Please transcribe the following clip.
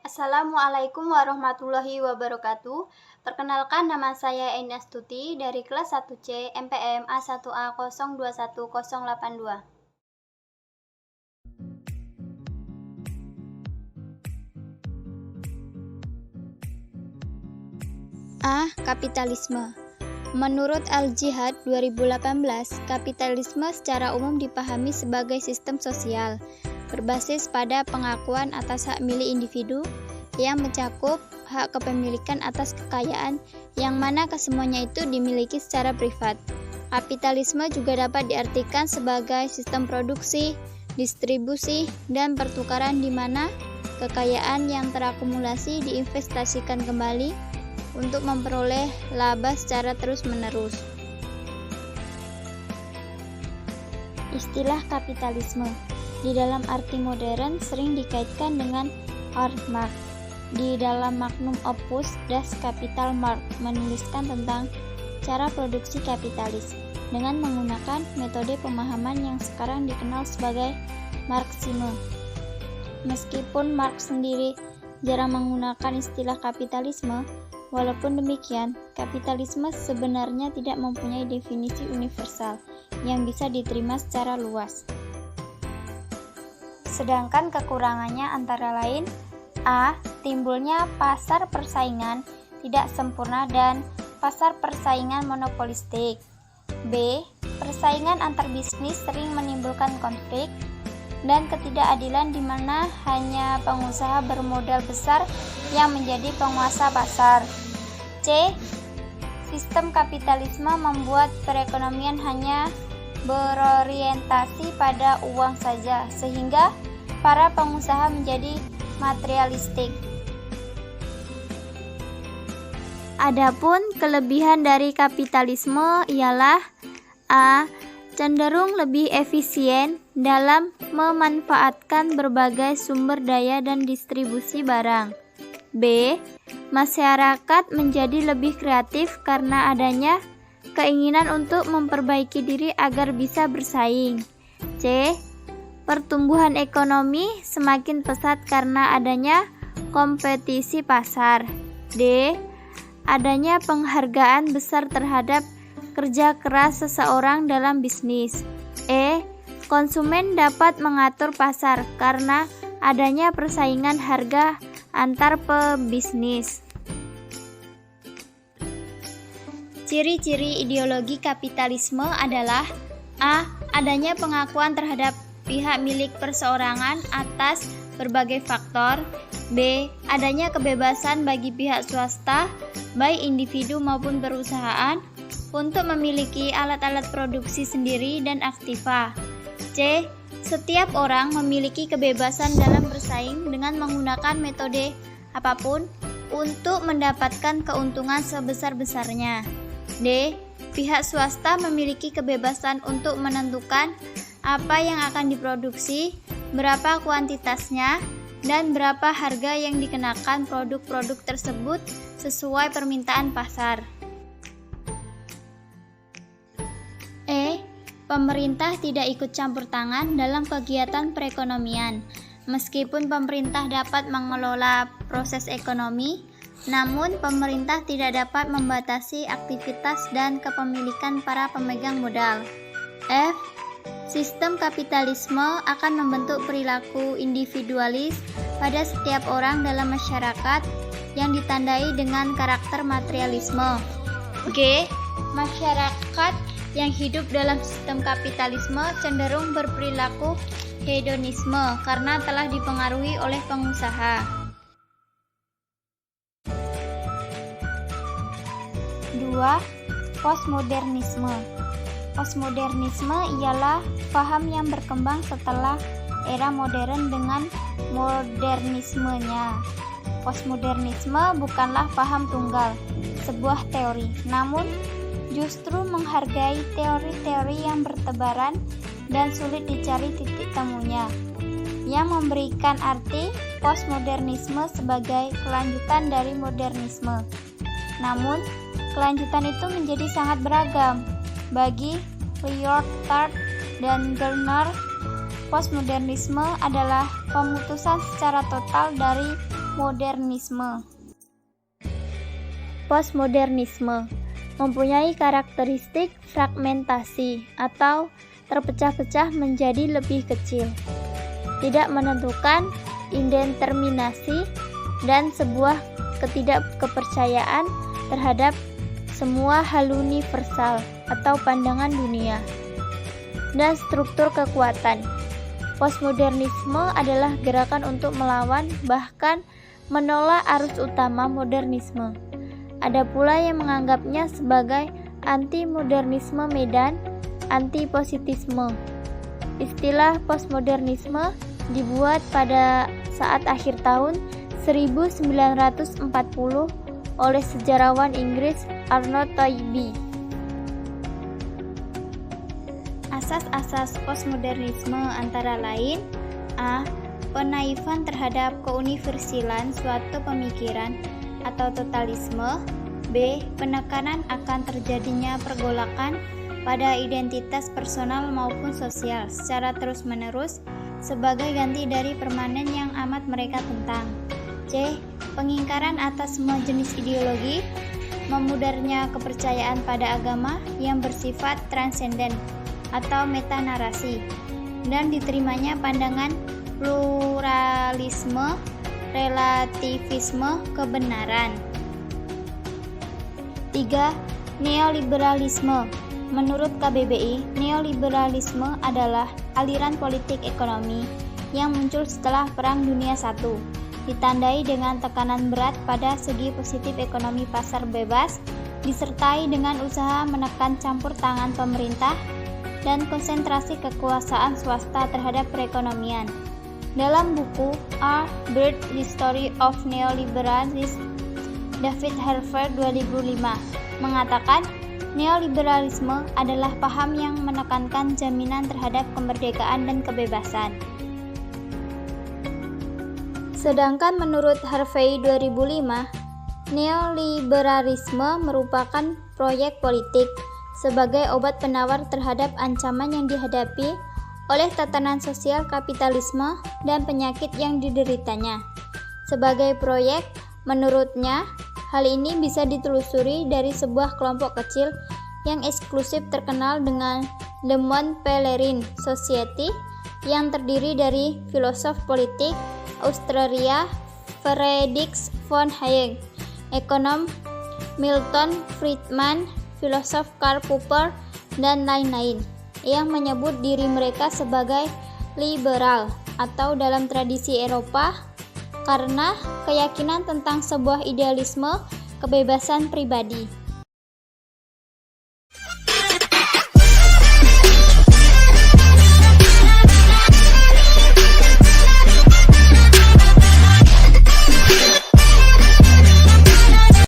Assalamualaikum warahmatullahi wabarakatuh. Perkenalkan, nama saya Eni Astuti dari kelas 1C MPM A1A 021082. A. Kapitalisme. Menurut Al-Jihad 2018, kapitalisme secara umum dipahami sebagai sistem sosial berbasis pada pengakuan atas hak milik individu yang mencakup hak kepemilikan atas kekayaan yang mana kesemuanya itu dimiliki secara privat. Kapitalisme juga dapat diartikan sebagai sistem produksi, distribusi, dan pertukaran di mana kekayaan yang terakumulasi diinvestasikan kembali untuk memperoleh laba secara terus-menerus. Istilah kapitalisme di dalam arti modern sering dikaitkan dengan Karl Marx. Di dalam magnum opus Das Kapital Marx menuliskan tentang cara produksi kapitalis dengan menggunakan metode pemahaman yang sekarang dikenal sebagai Marxisme. Meskipun Marx sendiri jarang menggunakan istilah kapitalisme, walaupun demikian, kapitalisme sebenarnya tidak mempunyai definisi universal yang bisa diterima secara luas. Sedangkan kekurangannya antara lain: A. Timbulnya pasar persaingan tidak sempurna dan pasar persaingan monopolistik. B. Persaingan antar bisnis sering menimbulkan konflik dan ketidakadilan di mana hanya pengusaha bermodal besar yang menjadi penguasa pasar. C. Sistem kapitalisme membuat perekonomian hanya berorientasi pada uang saja, sehingga para pengusaha menjadi materialistik. Adapun kelebihan dari kapitalisme ialah: A. Cenderung lebih efisien dalam memanfaatkan berbagai sumber daya dan distribusi barang. B. Masyarakat menjadi lebih kreatif karena adanya keinginan untuk memperbaiki diri agar bisa bersaing. C. Pertumbuhan ekonomi semakin pesat karena adanya kompetisi pasar. D. Adanya penghargaan besar terhadap kerja keras seseorang dalam bisnis. E. Konsumen dapat mengatur pasar karena adanya persaingan harga antar pebisnis. Ciri-ciri ideologi kapitalisme adalah: A. Adanya pengakuan terhadap pihak milik perseorangan atas berbagai faktor. B. Adanya kebebasan bagi pihak swasta, baik individu maupun perusahaan, untuk memiliki alat-alat produksi sendiri dan aktiva. C. Setiap orang memiliki kebebasan dalam bersaing dengan menggunakan metode apapun untuk mendapatkan keuntungan sebesar-besarnya. D. Pihak swasta memiliki kebebasan untuk menentukan apa yang akan diproduksi, berapa kuantitasnya, dan berapa harga yang dikenakan produk-produk tersebut sesuai permintaan pasar. E. Pemerintah tidak ikut campur tangan dalam kegiatan perekonomian. Meskipun pemerintah dapat mengelola proses ekonomi, namun pemerintah tidak dapat membatasi aktivitas dan kepemilikan para pemegang modal. F. Sistem kapitalisme akan membentuk perilaku individualis pada setiap orang dalam masyarakat yang ditandai dengan karakter materialisme. G. Masyarakat yang hidup dalam sistem kapitalisme cenderung berperilaku hedonisme karena telah dipengaruhi oleh pengusaha. 2. Postmodernisme. Postmodernisme ialah paham yang berkembang setelah era modern dengan modernismenya. Postmodernisme bukanlah paham tunggal, sebuah teori, namun justru menghargai teori-teori yang bertebaran dan sulit dicari titik temunya, yang memberikan arti postmodernisme sebagai kelanjutan dari modernisme. Namun, kelanjutan itu menjadi sangat beragam. Bagi Lyotard dan Gerner, postmodernisme adalah pemutusan secara total dari Postmodernisme. Postmodernisme mempunyai karakteristik fragmentasi atau terpecah-pecah menjadi lebih kecil, tidak menentukan, indeterminasi, dan sebuah ketidakkepercayaan terhadap semua hal universal atau pandangan dunia dan struktur kekuatan. Postmodernisme adalah gerakan untuk melawan bahkan menolak arus utama modernisme. Ada pula yang menganggapnya sebagai anti-modernisme medan anti-positisme. Istilah postmodernisme dibuat pada saat akhir tahun 1940 oleh sejarawan Inggris Arnold Toynbee. Asas-asas postmodernisme antara lain: A. Penaifan terhadap keuniversilan suatu pemikiran atau totalisme. B. Penekanan akan terjadinya pergolakan pada identitas personal maupun sosial secara terus-menerus sebagai ganti dari permanen yang amat mereka tentang. C. Pengingkaran atas semua jenis ideologi, memudarnya kepercayaan pada agama yang bersifat transenden atau metanarasi, dan diterimanya pandangan pluralisme, relativisme, kebenaran. 3. Neoliberalisme. Menurut KBBI, neoliberalisme adalah aliran politik ekonomi yang muncul setelah Perang Dunia I, ditandai dengan tekanan berat pada segi positif ekonomi pasar bebas, disertai dengan usaha menekan campur tangan pemerintah dan konsentrasi kekuasaan swasta terhadap perekonomian. Dalam buku A Brief History of Neoliberalism, David Harvey 2005 mengatakan, neoliberalisme adalah paham yang menekankan jaminan terhadap kemerdekaan dan kebebasan. Sedangkan menurut Harvey 2005, neoliberalisme merupakan proyek politik sebagai obat penawar terhadap ancaman yang dihadapi oleh tatanan sosial kapitalisme dan penyakit yang dideritanya. Sebagai proyek, menurutnya, hal ini bisa ditelusuri dari sebuah kelompok kecil yang eksklusif terkenal dengan The Mont Pelerin Society yang terdiri dari filosof politik Austria Friedrich von Hayek, ekonom Milton Friedman, filosof Karl Popper, dan lain-lain, yang menyebut diri mereka sebagai liberal atau dalam tradisi Eropa karena keyakinan tentang sebuah idealisme kebebasan pribadi.